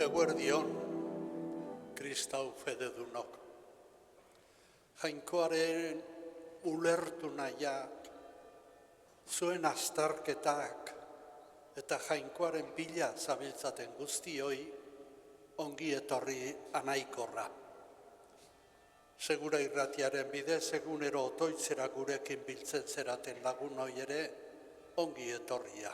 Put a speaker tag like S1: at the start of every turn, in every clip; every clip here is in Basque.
S1: Eguerdion, Kristau fededunok. Jainkoaren ulertu naia, zuen astarketak eta jainkoaren bila zabiltzaten guztioi ongi etorri anaikorra. Segura irratiaren bidez egunero otoitzera gurekin biltzen zeraten lagunoi ere ongi etorria.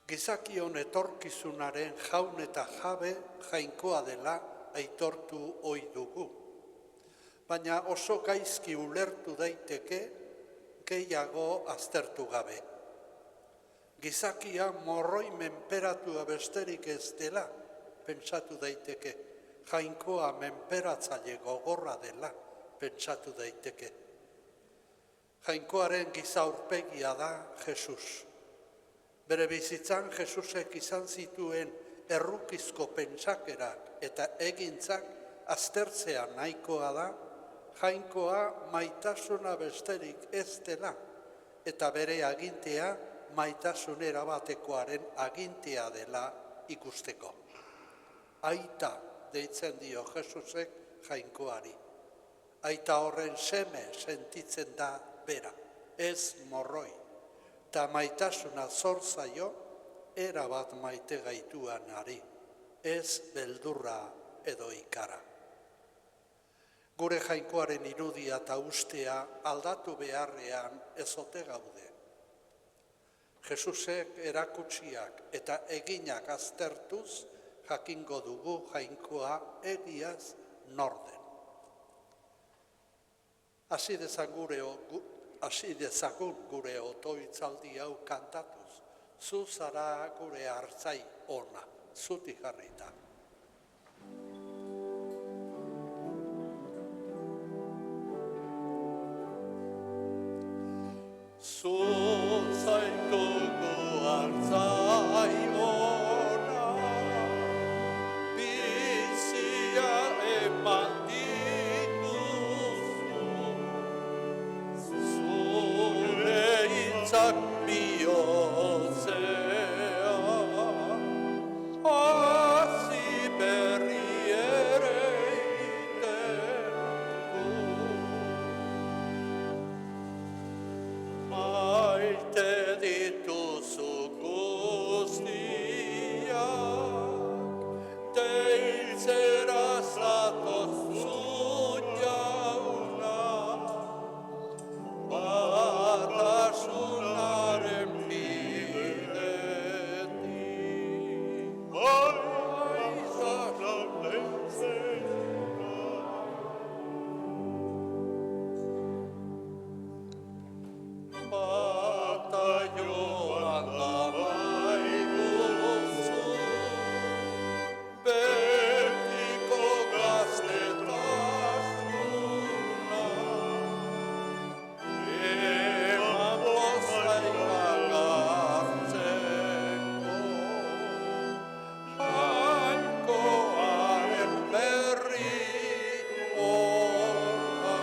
S1: Gizakion etorkizunaren jaun eta jabe jainkoa dela aitortu ohi dugu. Baina oso gaizki ulertu daiteke gehiago aztertu gabe. Gizakia morroi menperatua besterik ez dela pentsatu daiteke. Jainkoa menperatzaile gogorra dela pentsatu daiteke. Jainkoaren giza aurpegia da Jesus. Bere bizitzan Jesusek izan zituen errukizko pentsakerak eta egintzak aztertzea nahikoa da, jainkoa maitasuna besterik ez dela, eta bere agintea maitasun erabatekoaren agintea dela ikusteko. Aita deitzen dio Jesusek jainkoari. Aita horren seme sentitzen da bera, ez morroi. Ta maitasuna zor zaio, erabat maite gaituan ari, ez beldurra edo ikara. Gure jainkoaren irudia eta ustea aldatu beharrean ez ote gaude. Jesusek erakutsiak eta eginak aztertuz jakingo dugu jainkoa egiaz norden. Hasi dezagun gure otoitzaldi hau kantatuz, zu zara gure hartzai ona, zutik jarrita. Zu zaitugu hartzai ona, bizia eman Zak bihotzea, hazi berri ere iten maite dituzu guztiak, deiltzera zatoz zu jauna, batasunaren bidetik, maizak lehentzen bata joan da baiguzu, betiko gaztetasuna, eman bozaikak hartzeko, jainkoaren berri ona.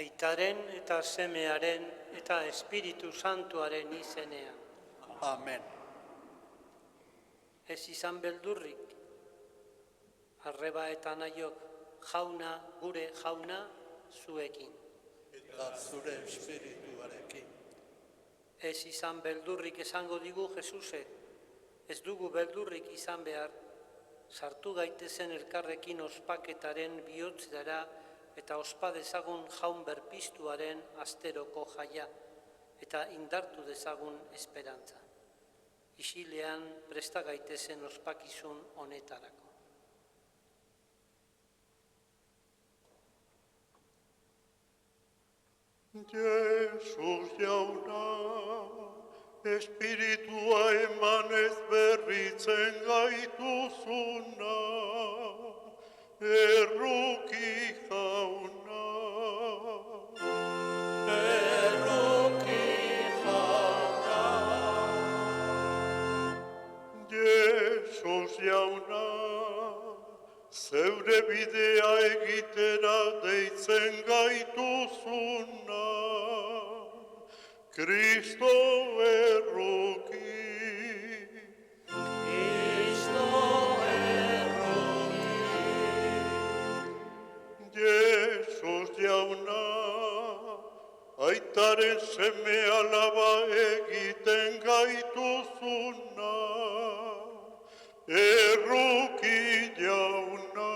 S2: Aitaren eta semearen eta Espiritu Santuaren izenean.
S1: Amen.
S2: Ez izan beldurrik, arreba eta nahiok, jauna, gure jauna, zuekin.
S1: Eta zure espirituarekin.
S2: Ez izan beldurrik esango digu Jesusek, ez dugu beldurrik izan behar, sartu gaitezen elkarrekin ospaketaren bihotzera eta ospa dezagun jaun berpiztuaren asteroko jaia eta indartu dezagun esperantza. Isilean presta gaitezen ospakizun honetarako.
S3: Jesus jauna, espiritua emanez berritzen gaituzuna, erruki jauna. Erruki jauna. Jesus jauna, zeure bidea egitera deitzen gaituzuna, Cristo erruki. Jesus jauna, aitaren seme alaba egiten gaituzuna. Erruki jauna.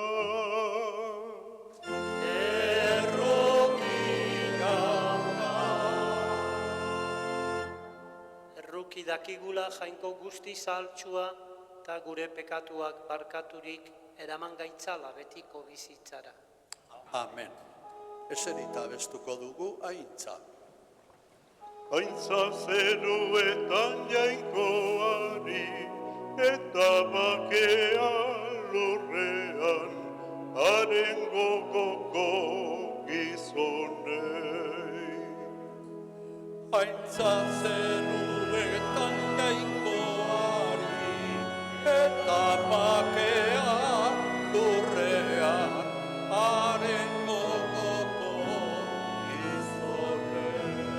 S2: Erruki dakigula jainko guzti zahaltsua eta gure pekatuak barkaturik eraman gaitzala betiko bizitzara.
S1: Amen. Eserita abestuko dugu aintza.
S3: Aintza zeruetan jainkoari, eta bakea lurrean, haren gogoko gizonei.
S1: Aintza zeruetan jainkoari, eta bakea lurrean, haren gogoko gizonei.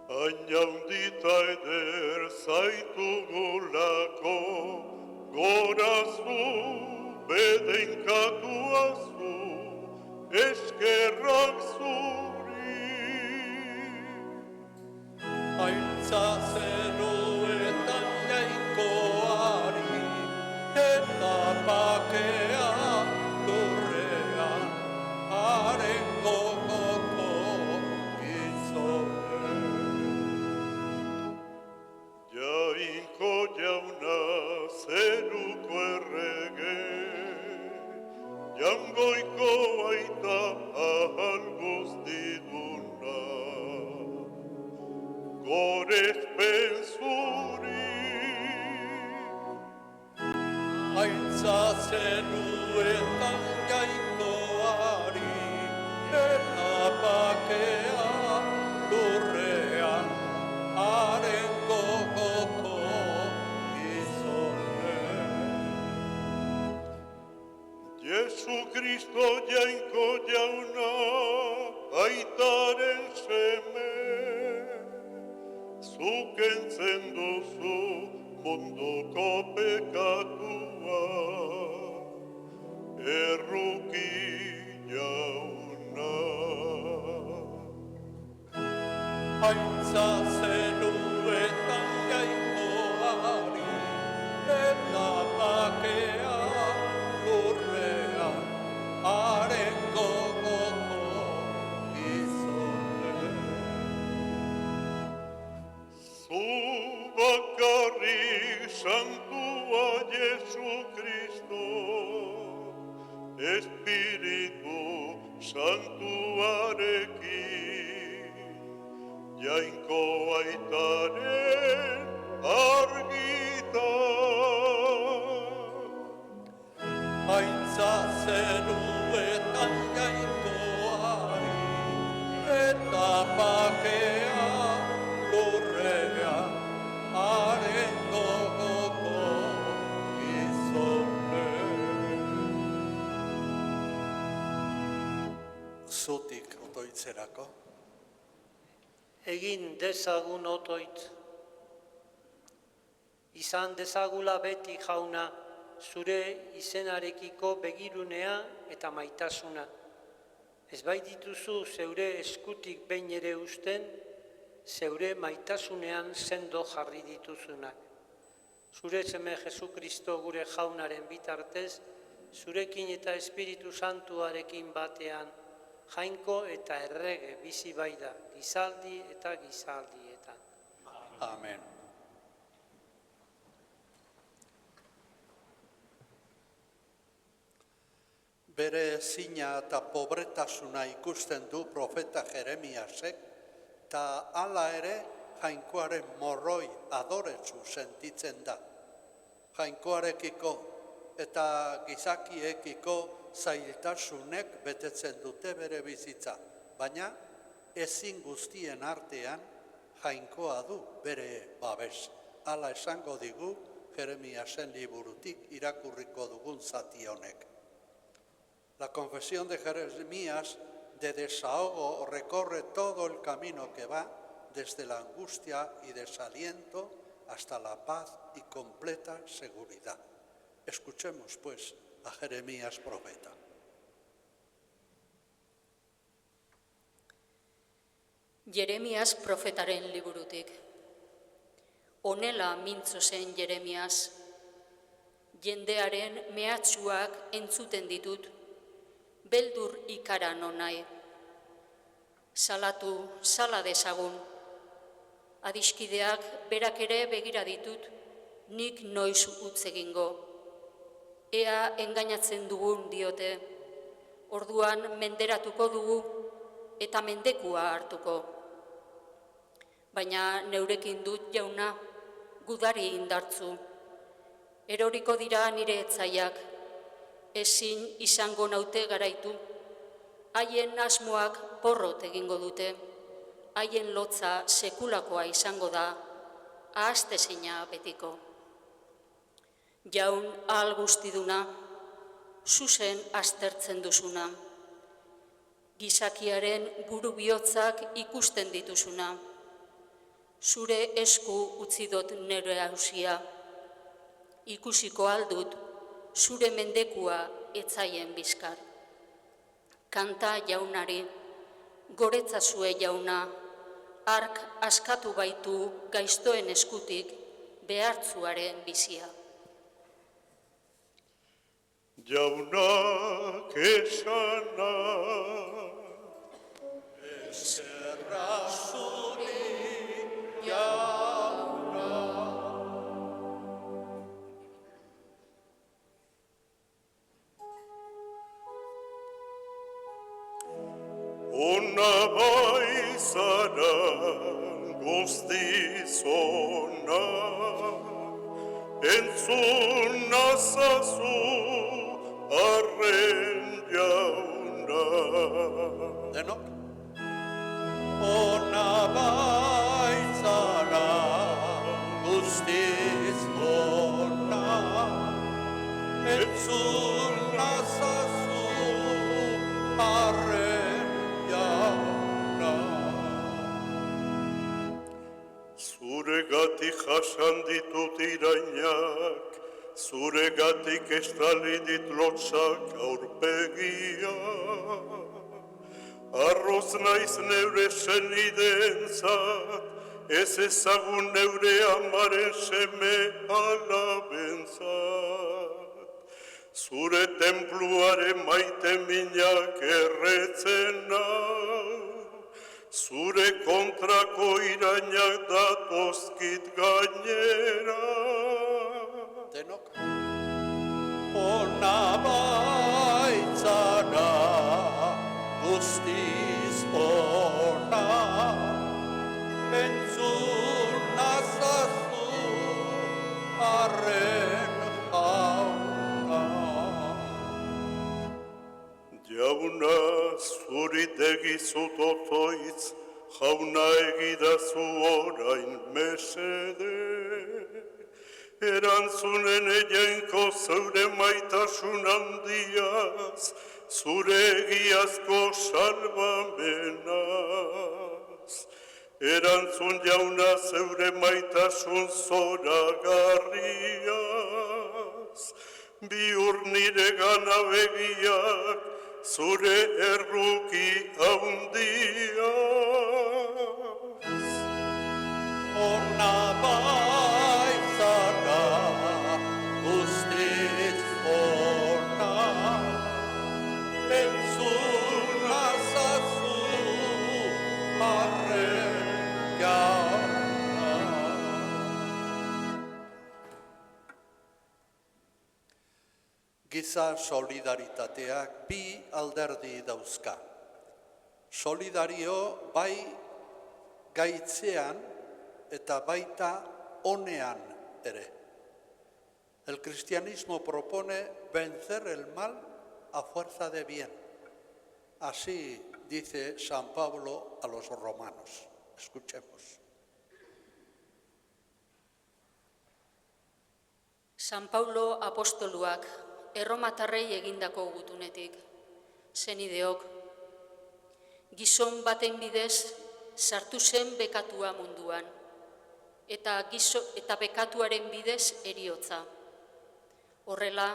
S3: Hain jaundita eder zaitugulako, gorazu, bedeinkatuazu, eskerrak zuri.
S1: Aintza zeruetan jainkoari, eta bakea lurrean, haren gogoko gizonei.
S3: Jainko jauna zeruko errege, jangoiko aita ahal guztiduna. Gorespen zuri.
S1: Aintza zeruetan jainkoari, eta bakea lurrean, haren gogoko gizonei.
S3: Jesu Kristo jainko jauna, aitaren seme, zuk entzen duzu munduko pekatua, erruki jauna.
S1: Aintza zeruetan jainkoari, eta bakea lurrean, haren gogoko gizonei.
S3: Zu bakarrik santua Jesu Kristo, Espiritu Santuarekin, jainko aitaren argitan.
S1: Aintza zeruetan jainkoari, eta bakea lurrean, haren gogoko gizonei. Zutik otoitzerako.
S2: Egin dezagun otoitz. Izan dezagula beti jauna, zure izenarekiko begirunea eta maitasuna. Ez baitituzu zeure eskutik behin ere usten, zeure maitasunean sendo jarri dituzunak. Zure seme Jesu Kristo gure jaunaren bitartez, zurekin eta Espiritu Santuarekin batean, jainko eta errege bizi baida, gizaldi eta gizaldietan.
S1: Amen. Bere zina eta pobretasuna ikusten du profeta Jeremiasek, eta hala ere jainkoaren morroi adoretsu sentitzen da. Jainkoarekiko eta gizakiekiko zailtasunek betetzen dute bere bizitza, baina ezin guztien artean jainkoa du bere babes. Hala esango digu Jeremiasen liburutik irakurriko dugun zati honek. La confesión de Jeremías de desahogo recorre todo el camino que va desde la angustia y desaliento hasta la paz y completa seguridad. Escuchemos, pues, a Jeremías profeta.
S4: Jeremias profetaren liburutik. Honela mintzo zen Jeremias, jendearen mehatxuak entzuten ditut, beldur ikara nonai. Salatu, sala dezagun. Adiskideak berak ere begira ditut, nik noiz utz egingo. Ea engainatzen dugun diote, orduan menderatuko dugu eta mendekua hartuko. Baina neurekin dut jauna, gudari indartzu. Eroriko dira nire etzaiak, ezin izango naute garaitu. Haien asmoak porrot egingo dute, haien lotza sekulakoa izango da, ahaztezina betiko. Jaun ahal guztiduna, zuzen aztertzen duzuna, gizakiaren buru bihotzak ikusten dituzuna, zure esku utzi dut nire hausia, ikusiko aldut zure mendekua etzaien bizkar. Kanta jaunari, goretzazue jauna, hark askatu baitu gaiztoen eskutik behartzuaren bizia.
S3: Jaunak esana,
S1: Eskerra zuri jauna.
S3: ona baizara guztiz ona, entzun nazazu arren jauna.
S1: Denok? Ona baitzara guztiz ona, entzun nazazu arren jauna.
S3: Zuregatik jasan ditut irainak, zuregatik estali dit lotsak aurpegia. Arroz naiz neure senideentzat, ez ezagun neure amaren seme alabentzat. Zure tenpluaren maite minak erretzen nau, zure kontrako irainak datozkit gainera.
S1: Denok? Ona baitzara guztiz ona, entzun nazazu arren jauna.
S3: Jauna zurit egizut otoitz, jauna egidazu orain mesede. Erantzunen egenko zeure maitasun handiaz, zure egiazko salvamenaz. Erantzun jauna zeure maitasun zoragarriaz, bihur nire gana begiak, zure erruki handiaz.
S1: Ona baitzara guztiz ona, entzun nazazu arren jauna. Giza solidaritateak bi alderdi dauzka. Solidario bai gaitzean eta baita onean ere. El cristianismo propone vencer el mal a fuerza de bien. Así dice San Pablo a los romanos. Escuchemos.
S4: San Paulo apostoluak erromatarrei egindako gutunetik, zenideok, Gizon baten bidez sartu zen bekatua munduan, eta bekatuaren bidez heriotza. Horrela,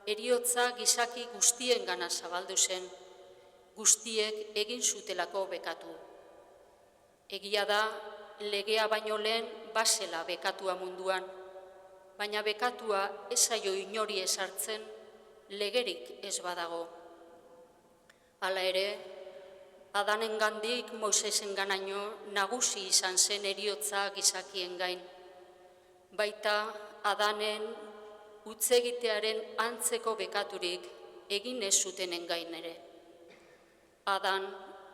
S4: heriotza gizaki guztiengana zabaldu zen, guztiek egin zutelako bekatu. Egia da, legea baino lehen bazela bekatua munduan, baina bekatua ez zaio inori ezartzen, legerik ez badago. Hala ere, Adanengandik Moisesenganaino nagusi izan zen heriotza gizakien gain. Baita Adanen utzegitearen antzeko bekaturik egin ez zutenen gain ere. Adan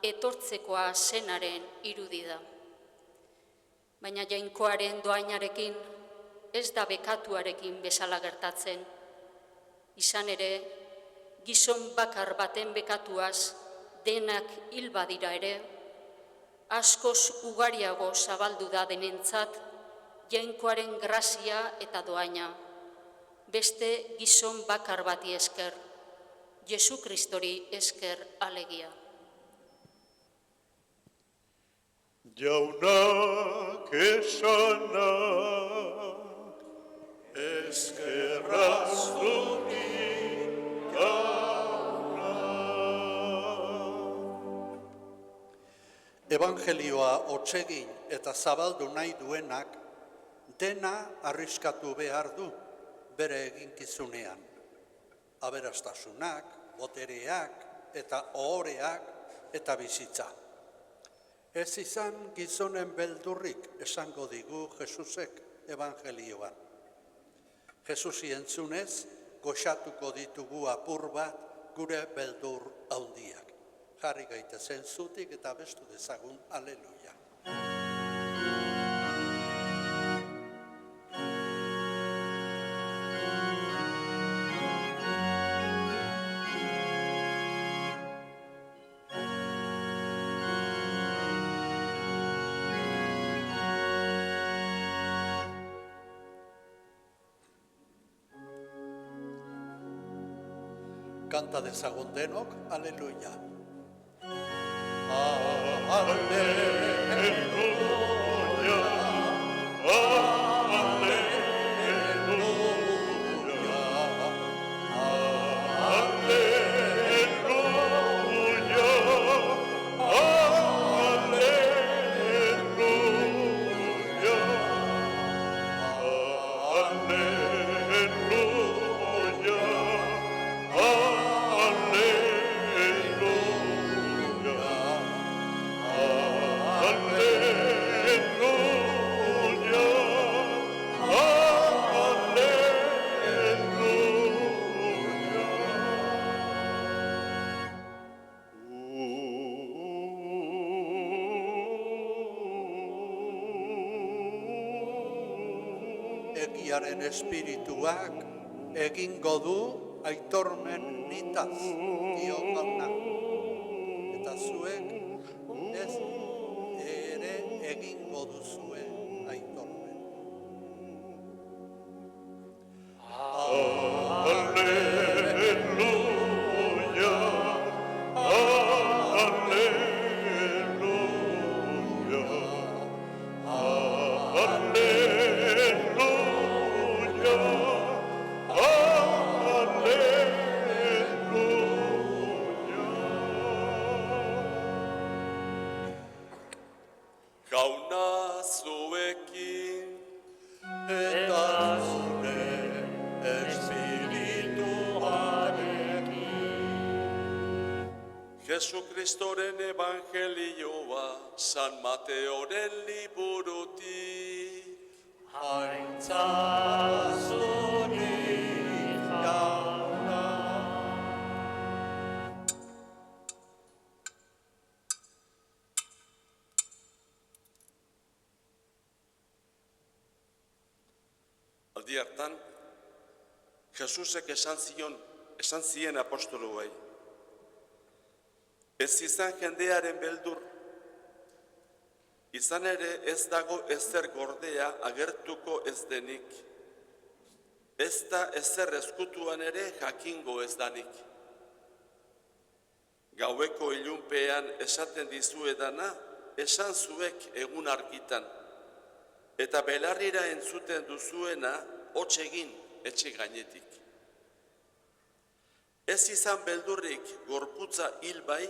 S4: etortzekoa zenaren irudi da. Baina jainkoaren doainarekin ez da bekatuarekin bezala gertatzen. Izan ere, gizon bakar baten bekatuaz denak hil badira ere, askoz ugariago zabaldu da denentzat jainkoaren grazia eta doaina, beste gizon bakar bati esker, Jesu Kristori esker alegia.
S3: Jaunak esana, eskerra zuri jauna.
S1: Evangelioa hotsegin eta zabaldu nahi duenak dena arriskatu behar du bere eginkizunean. Aberastasunak, botereak eta ohoreak eta bizitza. Ez izan gizonen beldurrik esango digu Jesusek evangelioan. Jesusi entzunez, goxatuko ditugu apur bat gure beldur handiak. Jarri gaitezen zutik eta bestu dezagun, aleluia. Kanta dezagun denok, aleluia. Egiaren espirituak egingo du aitormen nitaz, dio jaunak. Eta zuek ez ere egingo duzue aitormen.
S3: Alleluia, alleluia, Jauna zuekin
S1: Eta zure espirituarekin.
S3: Jesukristoren evangelioa San Mateoren liburutik.
S1: Haintza zuri jauna.
S3: Aldi hartan, Jesusek esan zien apostoluei. Ez izan jendearen beldur, izan ere ez dago ezer gordea agertuko ez denik, ez da ezer ezkutuan ere jakingo ez danik. Gaueko ilunpean esaten dizuedana, esan zuek egun argitan, eta belarrira entzuten duzuena, hots egin etxe gainetik. Ez izan beldurrik gorputza hil bai,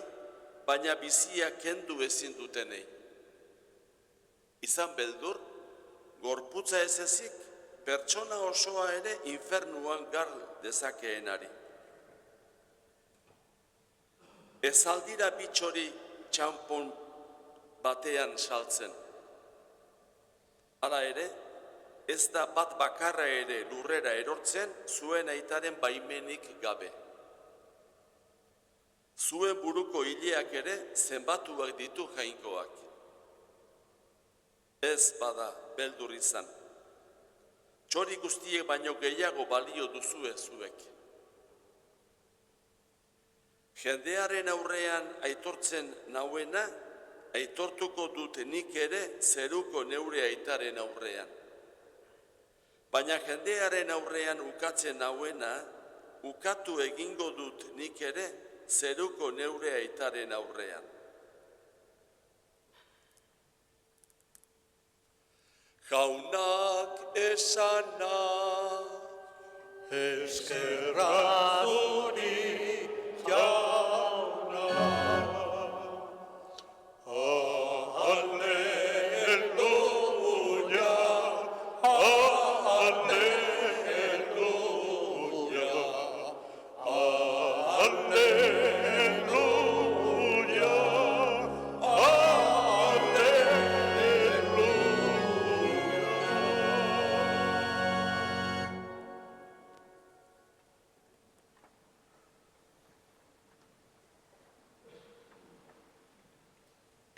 S3: baina bizia kendu ezin dutenei. Izan beldur, gorputza ez ezik, pertsona osoa ere infernuan gar dezakeenari. Ez aldira bitxori txanpon batean saltzen. Hala ere, ez da bat bakarra ere lurrera erortzen zuen aitaren baimenik gabe. Zuen buruko hileak ere zenbatuak ditu jainkoak. Ez bada beldur izan. Txori guztiek baino gehiago balio duzue zuek. Jendearen aurrean aitortzen nauena, aitortuko dut nik ere zeruko neure aitaren aurrean. Baina jendearen aurrean ukatzen nauena, ukatu egingo dut nik ere zeruko neure aitaren aurrean. Jaunak esana,
S1: Eskerrak zuri jauna, Alleluia, Alleluia, Alleluia,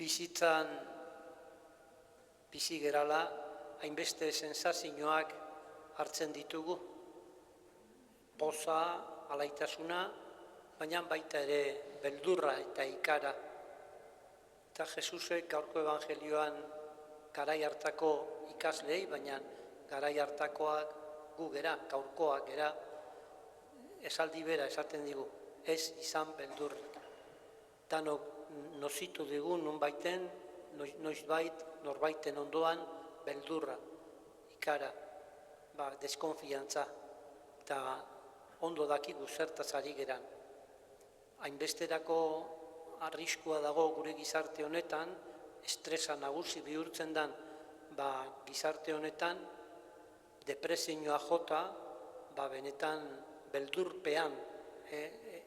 S2: Bizitzan bizi gerala, hainbeste sensazioak hartzen ditugu. Poza, alaitasuna, baina baita ere beldurra eta ikara. Eta Jesusek gaurko evangelioan garai hartako ikaslei, baina garai hartakoak gu gera, gaurkoak gera, esaldi bera esaten digu, ez izan beldurrik. Danok nozitu digu nonbaiten, noizbait, norbaiten ondoan, beldurra, ikara, deskonfiantza, eta ondo dakigu zertaz ari geran. Hainbesterako arriskua dago gure gizarte honetan, estresa nagusi bihurtzen den gizarte honetan, depresioa jota, benetan beldurpean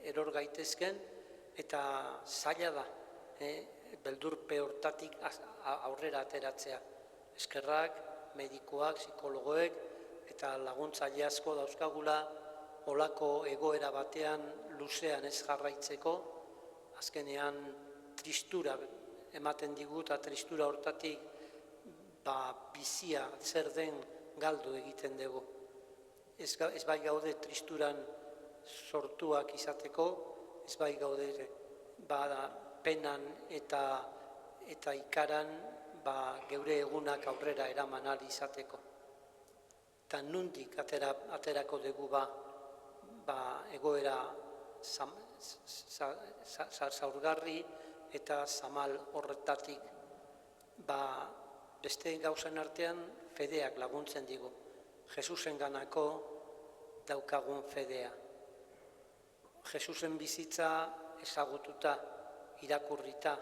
S2: eror gaitezken, eta zaila da, beldurpe hortatik aurrera ateratzea. Eskerrak, medikoak, psikologoek, eta laguntzaile asko dauzkagula olako egoera batean luzean ez jarraitzeko, azkenean tristura ematen digu eta tristura hortatik bizia zer den galdu egiten dugu. Ez bai gaude tristuran sortuak izateko, ez bai gaude penan eta ikaran geure egunak aurrera eraman ahal izateko. Eta nundik aterako dugu egoera zaurgarri eta zamal horretatik. Beste gauzen artean fedeak laguntzen digu. Jesusen ganako daukagun fedea. Jesusen bizitza ezagututa, irakurrita,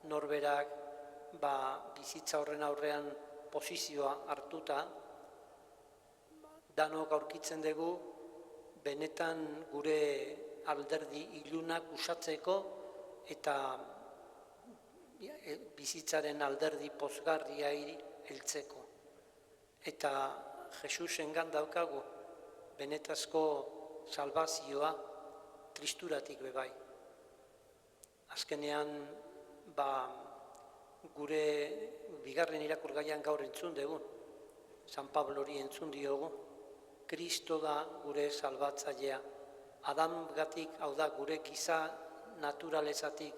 S2: norberak bizitza horren aurrean posizioa hartuta, danok aurkitzen dugu benetan gure alderdi ilunak usatzeko eta bizitzaren alderdi pozgarria heltzeko. Eta Jesusengan daukagu benetazko salbazioa tristuratik bebai. Azkenean, gure bigarren irakurgaian gaur entzun dugu, San Pablori entzun diogu, Kristo da gure salbatzailea. Adamgatik, hau da gure giza naturalezatik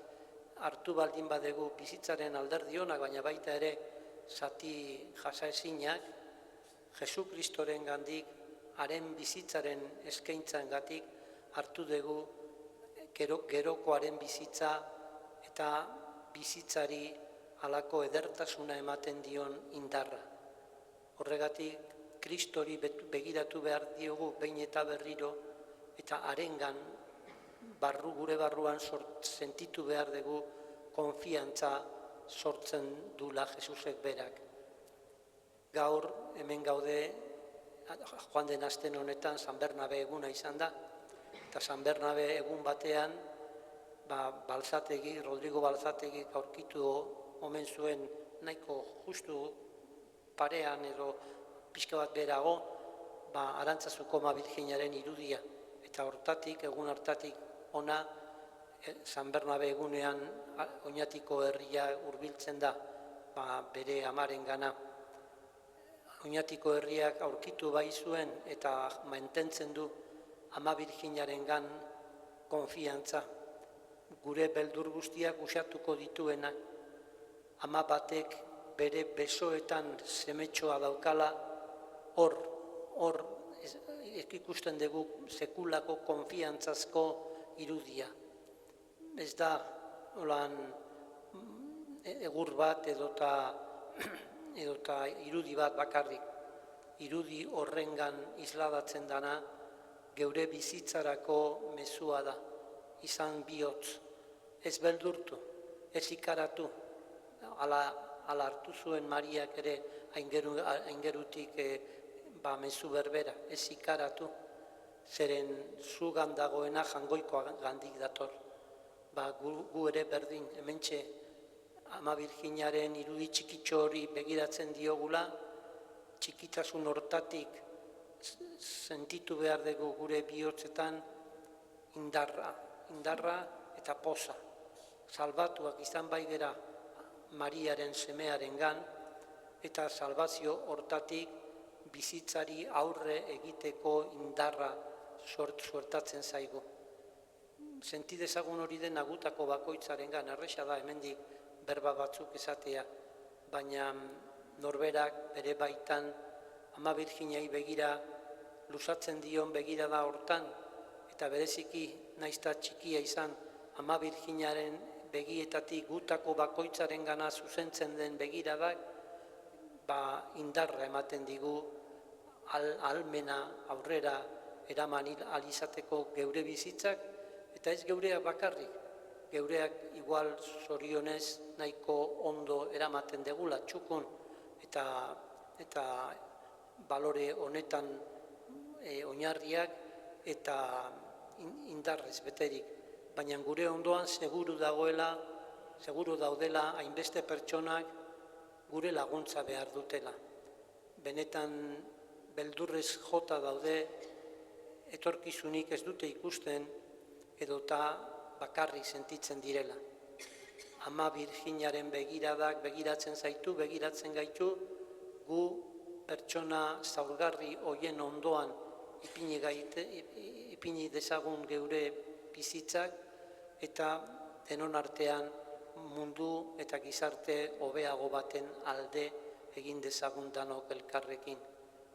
S2: hartu baldin badegu bizitzaren alderdi onak, baina baita ere zati jasaezinak, Jesu Kristoren gandik, haren bizitzaren eskaintzan gatik hartu dugu gerokoaren bizitza eta bizitzari halako edertasuna ematen dion indarra. Horregatik, Kristori begiratu behar diogu behin eta berriro, eta harengan gure barruan sentitu behar dugu konfiantza sortzen dula Jesusek berak. Gaur hemen gaude, joan den asten honetan San Bernabe eguna izan da, eta San Bernabe egun batean Rodrigo Balzategi aurkitu omen zuen nahiko justu parean edo pixka bat berago, Arantzazuko Ama Birjinaren irudia. Eta egun hartatik ona, San Bernabe egunean Oñatiko herria hurbiltzen da, bere amaren gana. Oñatiko herriak aurkitu bai zuen eta mantentzen du Ama Birjinaren gan konfiantza. Gure beldur guztiak usatuko dituena, ama batek bere besoetan semetxoa daukala, hor ikusten dugu sekulako konfiantzazko irudia. Ez da egur bat edota irudi bat bakarrik. Irudi horrengan isladatzen dana geure bizitzarako mezua da. Izan bihotz, ez beldurtu, ez ikaratu. Ala hartu zuen Mariak ere aingerutik mezu berbera, ez ikaratu. Zeren zugan dagoena jangoiko gandik dator. Gu ere berdin, hementxe Ama Birjinaren irudi txikitxo hori begiratzen diogula, txikitasun hortatik sentitu behar dugu gure bihotzetan indarra eta poza. Salbatuak izan baigera Mariaren semearen gan, eta salbazio hortatik bizitzari aurre egiteko indarra suertatzen zaigu. Senti dezagun hori den agutako bakoitzaren gan, erresa da hemendik berba batzuk esatea, baina norberak bere baitan Ama Birjinei begira luzatzen dion begirada hortan, eta bereziki naizta txikia izan Ama Birjinaren begietatik gutako bakoitzaren gana zuzentzen den begiradak, indarra ematen digu almena aurrera eraman alizateko geure bizitzak, eta ez geureak bakarrik, geureak igual zorionez nahiko ondo eramaten degula txukun, eta balore honetan oinarriak eta indarrez beterik. Baina gure ondoan seguru daudela hainbeste pertsonak gure laguntza behar dutela. Benetan beldurrez jota daude, etorkizunik ez dute ikusten edota bakarrik sentitzen direla. Ama Birjinaren begiradak begiratzen zaitu, begiratzen gaitu, gu pertsona zaurgarri hoien ondoan ipini dezagun geure bizitzak, eta denon artean mundu eta gizarte hobeago baten alde egin dezagun danok elkarrekin.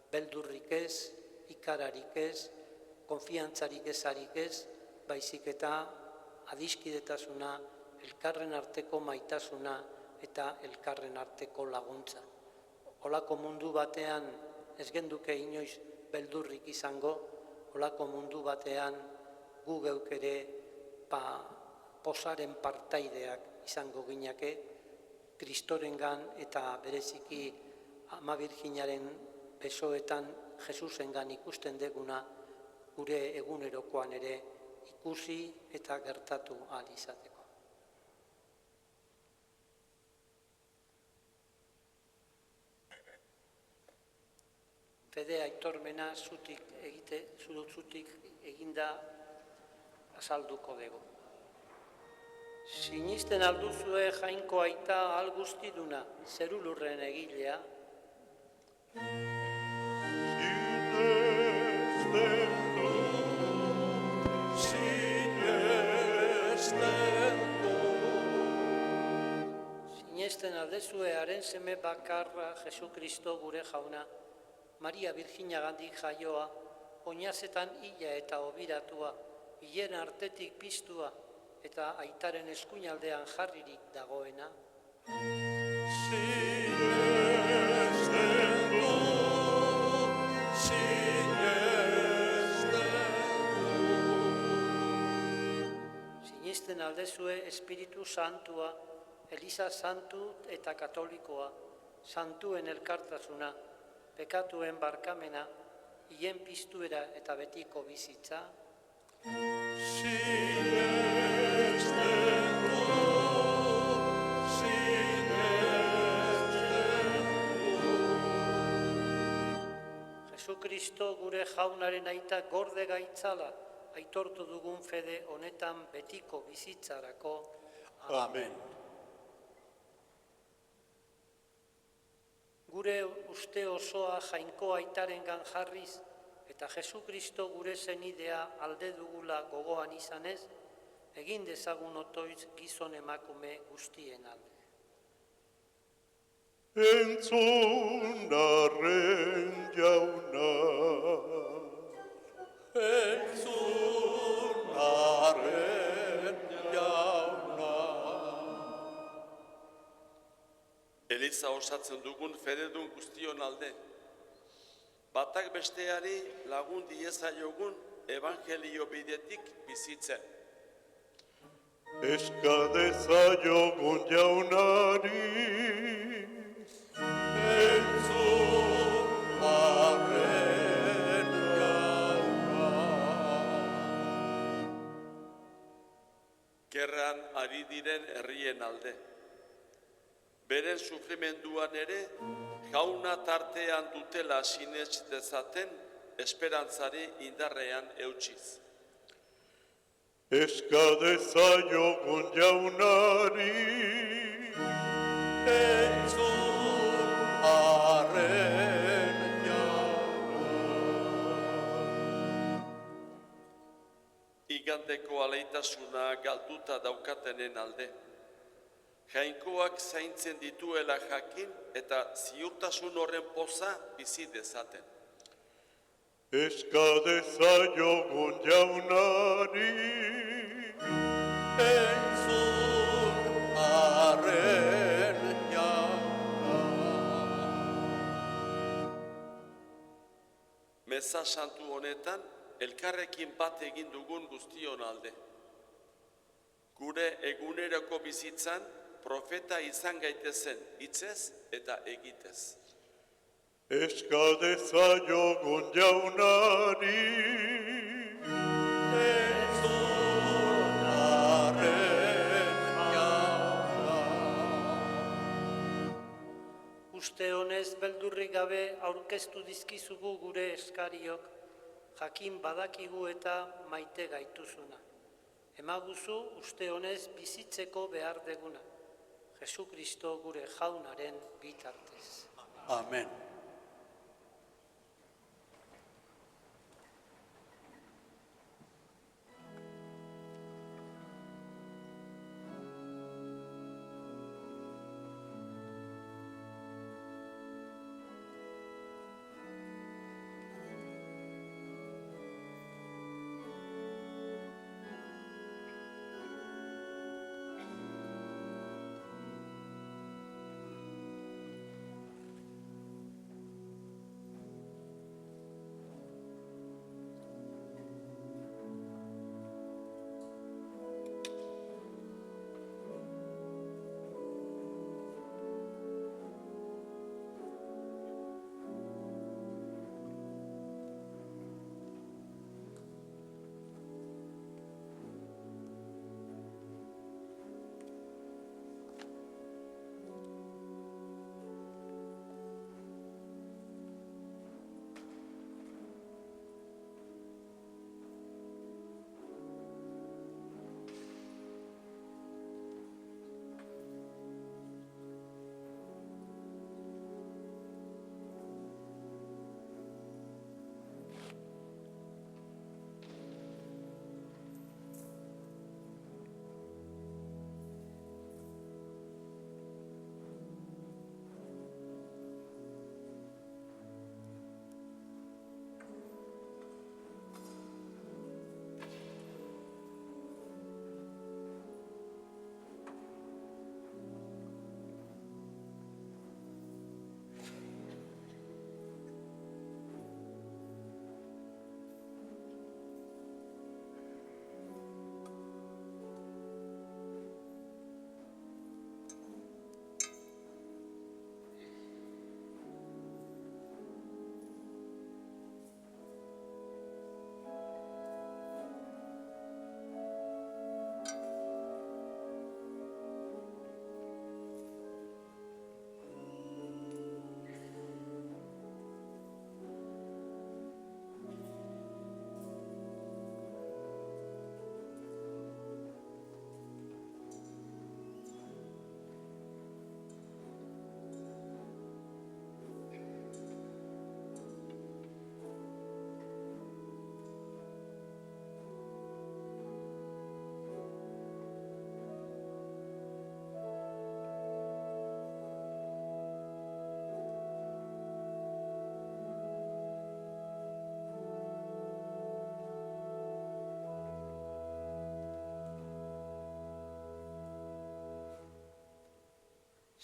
S2: Beldurrik ez, ikararik ez, konfiantzarik ezarik ez, baizik eta adiskidetasuna, elkarren arteko maitasuna eta elkarren arteko laguntza. Holako mundu batean ez genduke inoiz beldurrik izango, holako mundu batean gu geuk ere posaren partaideak izango ginake, Kristorengan eta bereziki Ama Birjinaren besoetan Jesusengan ikusten deguna gure egunerokoan ere ikusi eta gertatu ahal izateko. Fede aitormena zutik eginda azalduko dugu. Sinisten alduzue Jainko Aita algustiduna, zerulurren egilea. Sinesten aldezue haren seme bakarra Jesukristo gure jauna, Maria Birjinagandik jaioa, oinazetan hila eta obiratua, hilen artetik piztua eta aitaren eskuinaldean jarririk dagoena, sinisten aldezue Espiritu Santua, Eliza Santu eta Katolikoa, santuen elkartasuna, pekatuen barkamena, hilen piztuera eta betiko bizitza, Jesukristo gure jaunaren aita gorde gaitzala, aitortu dugun fede honetan betiko bizitzarako.
S1: Amen.
S2: Gure uste osoa Jainko aitarengan jarriz, eta Jesukristo gure zenidea alde dugula gogoan izanez, egin dezagun otoiz gizon emakume guztien alde.
S5: Entzunarren jauna,
S1: Entzunarren jauna.
S3: Eliza osatzen dugun fededun guztion alde. Batak besteari lagun diezaiogun evangelio bidetik bizitzen.
S5: eska dezaiogun jaunari,
S1: Entzunarren jauna.
S3: Gerran ari diren herrien alde. Beren sufrimenduan ere, jauna tartean dutela sinets dezaten, esperantzari indarrean eutsiz.
S5: eska dezaiogun jaunari,
S1: Entzunarren jauna.
S3: Igandeko aleitasuna galduta daukatenen alde. Jainkoak zaintzen dituela jakin eta ziurtasun horren poza bizi dezaten.
S5: eska dezaiogun jaunari,
S1: Entzunarren jauna.
S3: Meza santu honetan, elkarrekin bat egin dugun guztion alde. Gure eguneroko bizitzan, profeta izan gaitezen hitzez eta egitez.
S5: eska dezaiogun jaunari,
S1: Entzunarren jauna.
S2: Uste honez beldurrik gabe aurkeztu dizkizugu gure eskariok, jakin badakigu eta maite gaituzuna. Emaguzu uste honez bizitzeko behar deguna, Jesukristo gure jaunaren bitartez.
S1: Amen.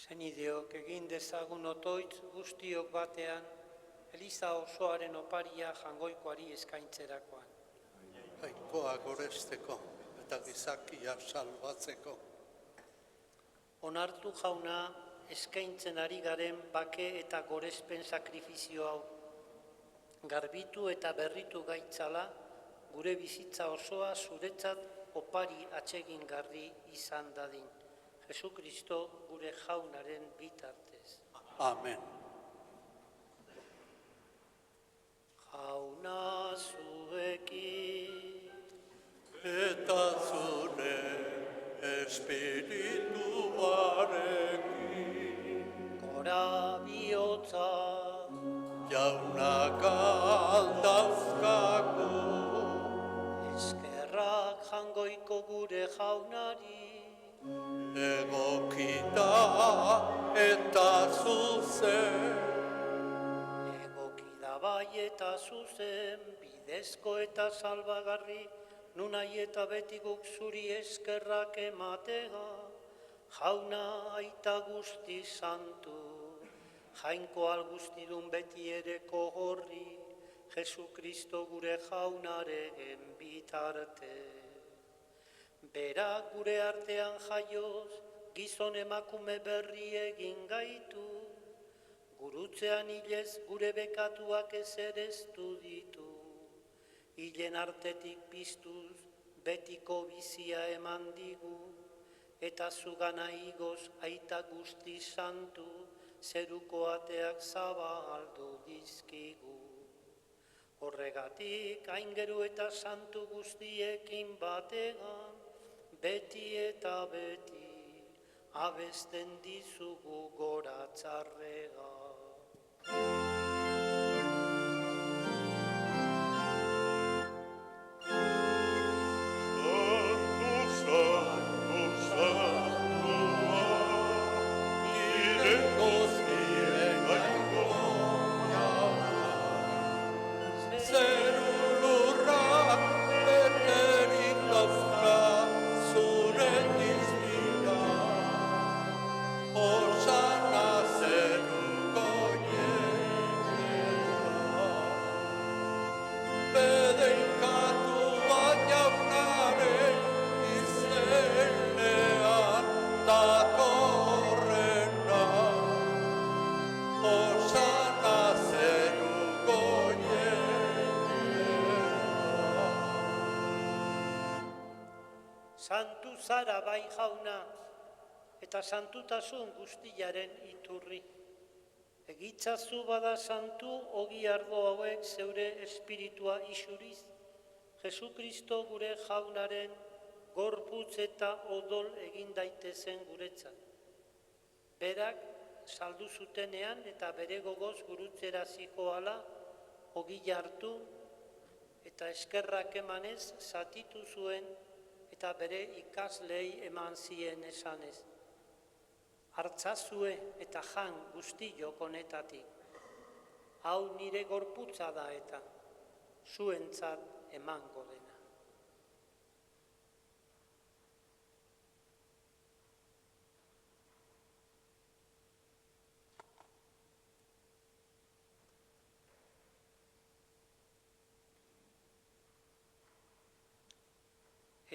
S2: Zenideok egin dezagun otoitz guztiok batean, Eliza osoaren oparia jangoikoari eskaintzerakoan.
S1: Jainkoa goresteko eta gizakia salbatzeko.
S2: Onartu jauna, eskaintzen ari garen bake eta gorespen sakrifizio hau. Garbitu eta berritu gaitzala, gure bizitza osoa zuretzat opari atsegingarri izan dadin. Jesukristo gure jaunaren bitartez.
S1: Amen.
S2: Jauna zuekin,
S1: Eta zure espirituarekin,
S2: gora bihotza,
S1: jaunak aldauzkagu,
S2: eskerrak jangoiko gure jaunari,
S1: egokita eta zuzen,
S2: egokida bai eta zuzen, bidezko eta salbagarri, nunai eta beti guk zuri eskerrak ematega, jauna aita guzti santu, jainko algustidun beti ere kogorri, Jesukristo gure jaunaren bitarte. Berak gure artean jaioz, gizon emakume berri egin gaitu, gurutzean hilez gure bekatuak ezereztu ditu. Hilen artetik piztuz, betiko bizia eman digu, eta zugana igoz aita guzti santu, zeruko ateak zabaldu dizkigu. Horregatik, aingeru eta santu guztiekin bategan, beti eta beti, abesten dizugu goratzarrega. Santu zara bai jauna, eta santutasun guztiaren iturri. Egitzazu bada santu ogi ardo hauek zeure espiritua isuriz, Jesukristo gure jaunaren gorputz eta odol egin daitezen guretzat. Berak saldu zutenean eta bere gogoz gurutzera zihoala ogi hartu eta eskerrak emanez zatitu zuen eta bere ikaslei eman zien esanez. Hartzazue eta jan guztiok honetatik. Hau nire gorputza da eta zuentzat emango dena.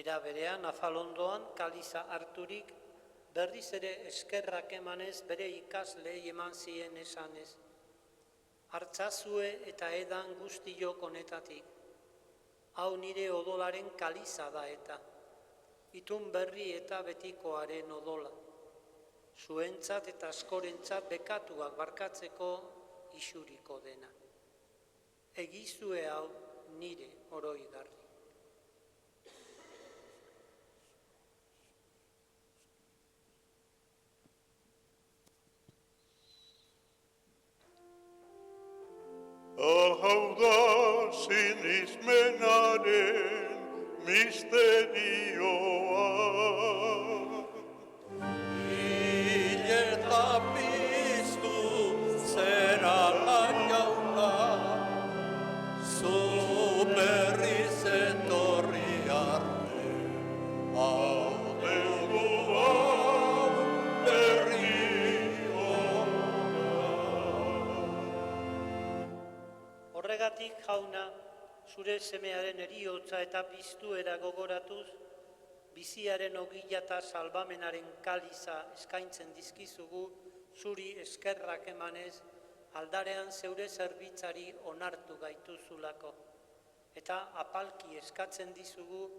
S2: Era berean, afalondoan, kaliza harturik, berriz ere eskerrak emanez bere ikaslei eman zien esanez. Hartzazue eta edan guztiok honetatik. Hau nire odolaren kaliza da eta. Itun berri eta betikoaren odola. Zuentzat eta askorentzat bekatuak barkatzeko isuriko dena. Egizue hau nire oroigarri.
S5: Hau da sinismenaren misterioa.
S1: Eta piztu zerala jauna, zu berriz etorri arte. Hau dugu hau berri
S2: jauna, zure semearen eriotza eta piztuera gogoratuz, biziaren ogila eta salbamenaren kaliza eskaintzen dizkizugu, zuri eskerrak emanez, aldarean zeure zerbitzari onartu gaituzulako. Eta apalki eskatzen dizugu,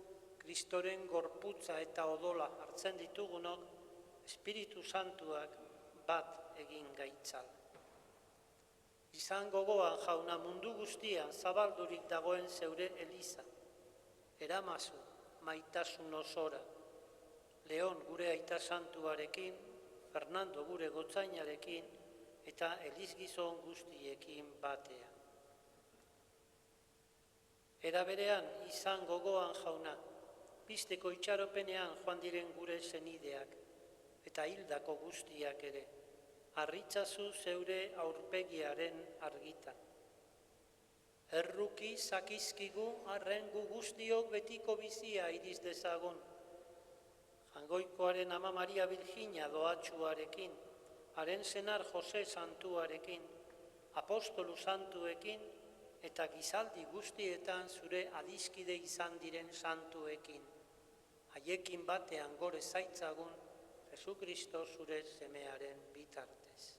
S2: Kristoren gorputza eta odola hartzen ditugunok, Espiritu Santuak bat egin gaitzal. Izan gogoan jauna mundu guztian zabaldurik dagoen zeure eliza, eramazu maitasun osora, Leon gure aita santuarekin, Fernando gure gotzainarekin, eta elizgizon guztiekin batea. Era berean izan gogoan jauna, pizteko itxaropenean joan diren gure senideak, eta hildako guztiak ere, harritzazu zeure aurpegiaren argitan. Erruki zakizkigu arren gu guztiok betiko bizia iriz dezagun. Jangoikoaren ama Maria Virginia doatxuarekin, haren senar Jose Santuarekin, apostolu santuekin, eta gizaldi guztietan zure adiskide izan diren santuekin. Haiekin batean gore zaitzagun, Jesu Kristo zure semearen bitartez.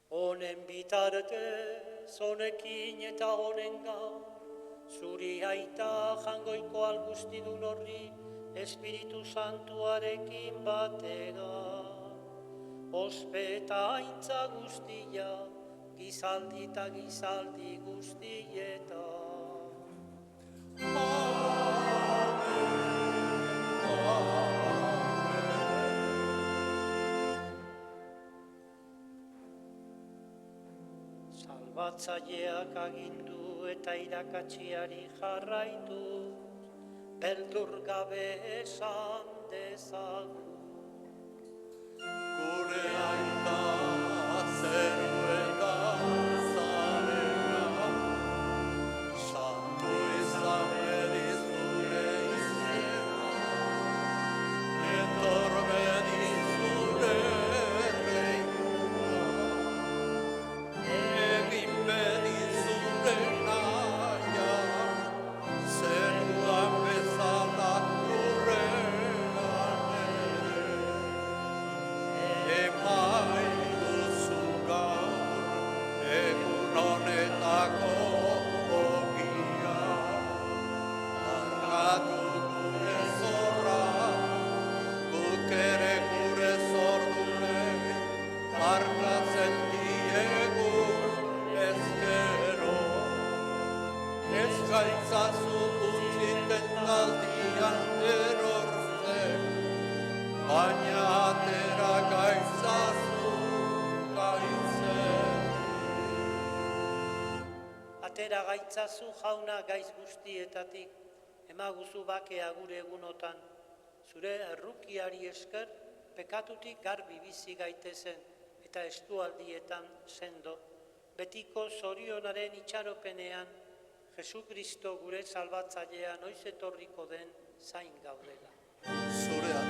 S2: Honen bitartez, honekin eta honen gaur, zuri aita jangoiko algustidun horri, Espiritu Santuarekin batega. Ospe eta aintza guztia, gizaldi eta gizaldi guztieta. Salbatzaileak agindu eta irakatsiari jarraitu, beldur gabe esan dezagun.
S5: Gure aita zeruetan zarena, santu izan bediz gure izena, etor bediz gure reina, egin bediz gure naia, zeruan bezala lurrean ere. Emaiduzu gaur, egun honetako ogia, argatu gure zorra, guk ere gure zordune, argatzen diegun ezkero. Ez gaitzazu gutxiten galdian erortzen, baina atera gaitzazu gaitzen.
S2: Atera gaitzazu jauna gaiz guztietatik, emaguzu bakea gure egunotan, zure errukiari esker, pekatutik garbi bizi gaitezen, eta estualdietan sendo, betiko zorionaren itxaropenean, Jesu Kristo gure salbatzailea noiz etorriko den zain gaudela.
S1: Zurean.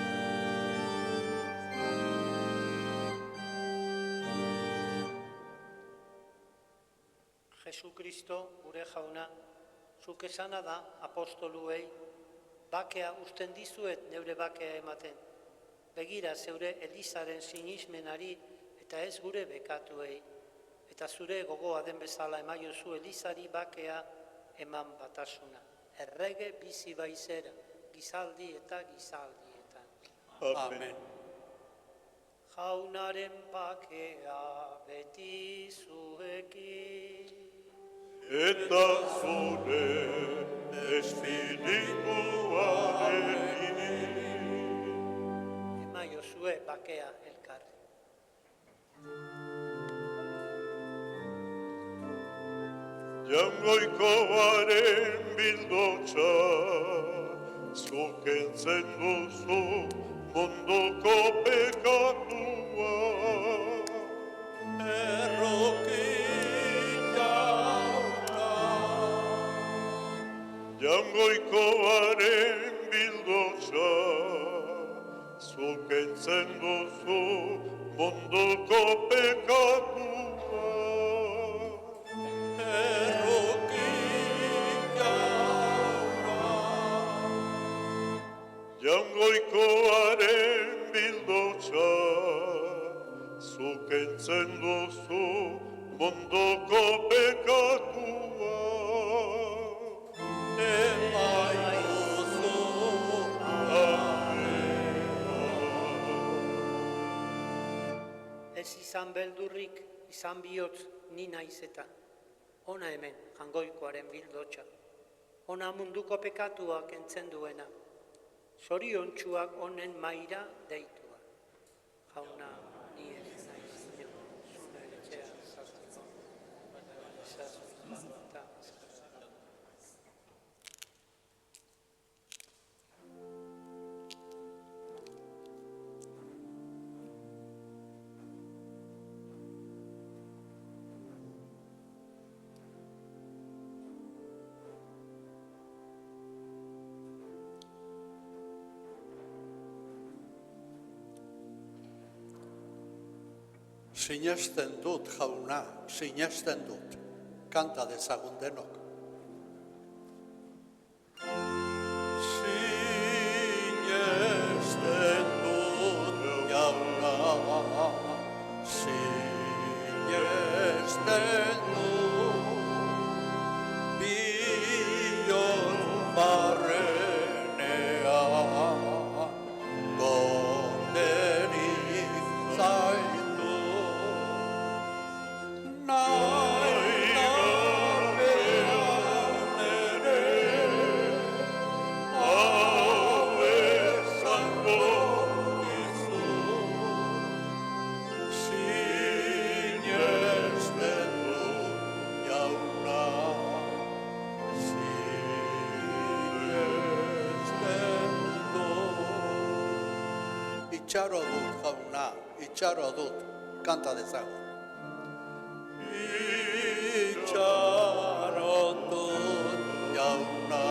S2: Jesu Kristo gure jauna, zuk esana da apostoluei, bakea usten dizuet neure bakea ematen. Begira zeure Elizaren sinismenari eta ez gure bekatuei. Eta zure gogoa den bezala emaiozu Elizari bakea eman batasuna. Errege bizi baizera, gizaldi eta gizaldietan.
S5: Amen.
S2: Jaunaren bakea beti zuekin.
S5: Eta zure espirituarekin.
S2: Emaiozue bakea elkarri.
S5: Jangoikoaren bildotxa, zuk entzen duzu munduko pekatua. Erroki jauna, jangoikoaren bildotxa, zuk entzen duzu munduko pekatua. Jaungoikoaren bildotxa, zuk kentzen duzu munduko pekatua.
S2: Ez izan beldurrik, izan bihotz ni naiz eta. Ona hemen, jangoikoaren bildotxa. Ona munduko pekatua kentzen duena. Zoriontsuak honen maira deitua. Jauna, ni ez naiz nio, zure etxea sartzeko.
S1: Sinesten dut, jauna, sinesten dut. Kanta dezagun denok. Sinesten dut, jauna, sinesten dut, bihotz barrenean, gorderik zaitu. Itxaro dut, jauna, itxaro dut, kanta dezagun. Itxaro dut, jauna,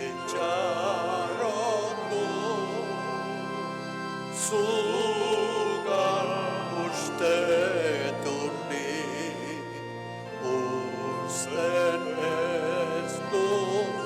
S1: itxaro dut, zugan ustetu nik, uzten ez duzu.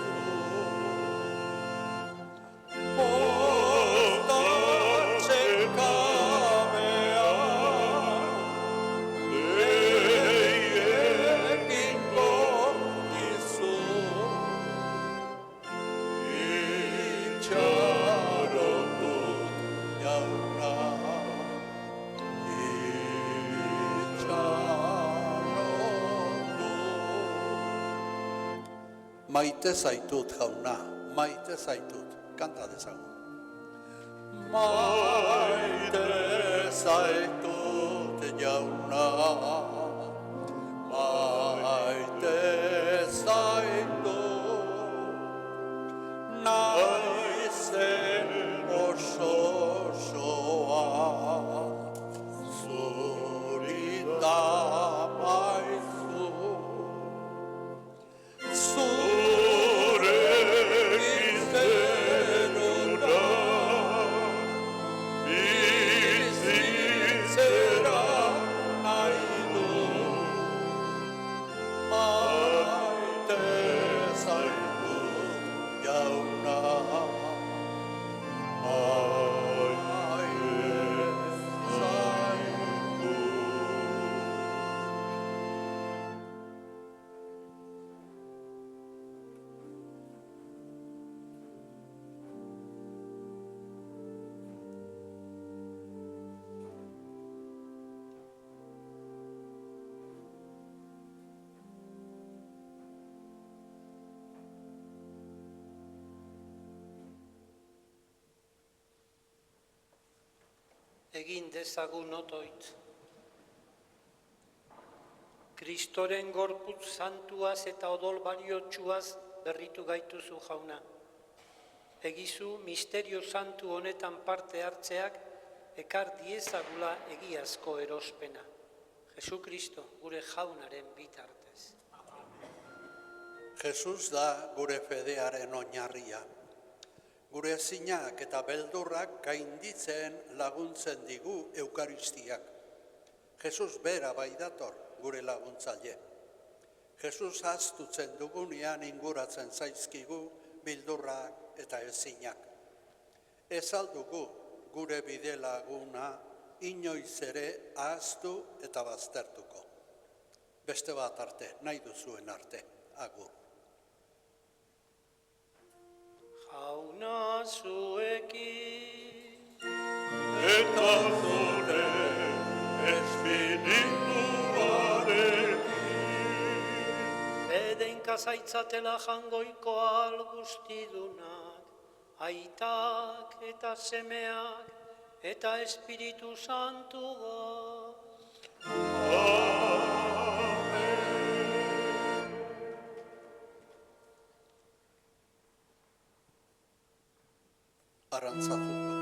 S1: Maite zaitut, jauna, maite zaitut, kanta dezagun. Maite zaitut, jauna, maite zaitut, naizen oso-osoa, zurita maizu.
S2: Egin dezagun otoitz. Kristoren gorputz santuaz eta odol baliotsuaz berritu gaituzu jauna. Egizu misterio santu honetan parte hartzeak ekar diezagula egiazko erospena. Jesu Kristo, gure jaunaren bitartez.
S1: Jesus da gure fedearen oinarria. Gure ezinak eta beldurrak gainditzen laguntzen digu Eukaristiak. Jesus bera bai dator gure laguntzaile. Jesus ahaztutzen dugunean inguratzen zaizkigu beldurrak eta ezinak. Ez aldugu gure bide laguna inoiz ere ahaztu eta baztertuko. Beste bat arte, nahi duzuen arte, agur.
S2: Jauna zuekin,
S5: Eta zure espirituarekin.
S2: bedenka zaitzatela jangoiko algustidunak, aitak eta semeak eta Espiritu Santua.
S1: Arantzazuko.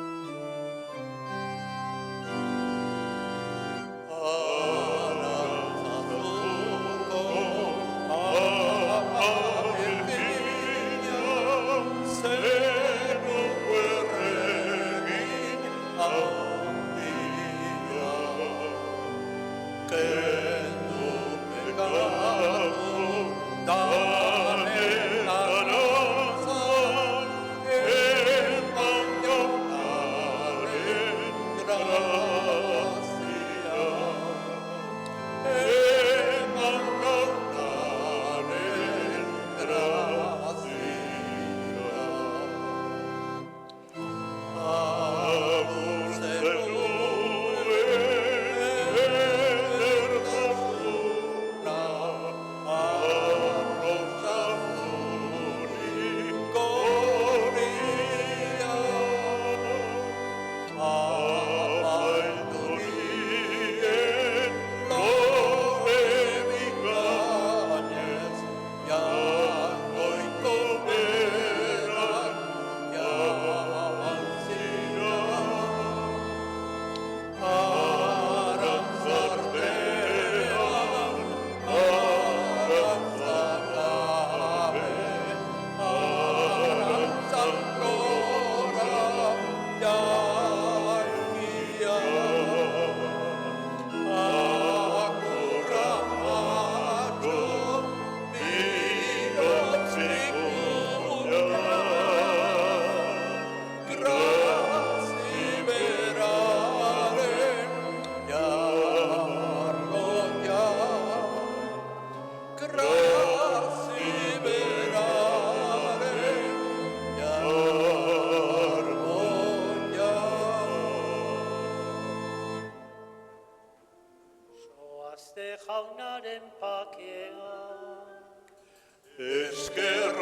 S2: Jaunaren pakea.
S5: Eskerrak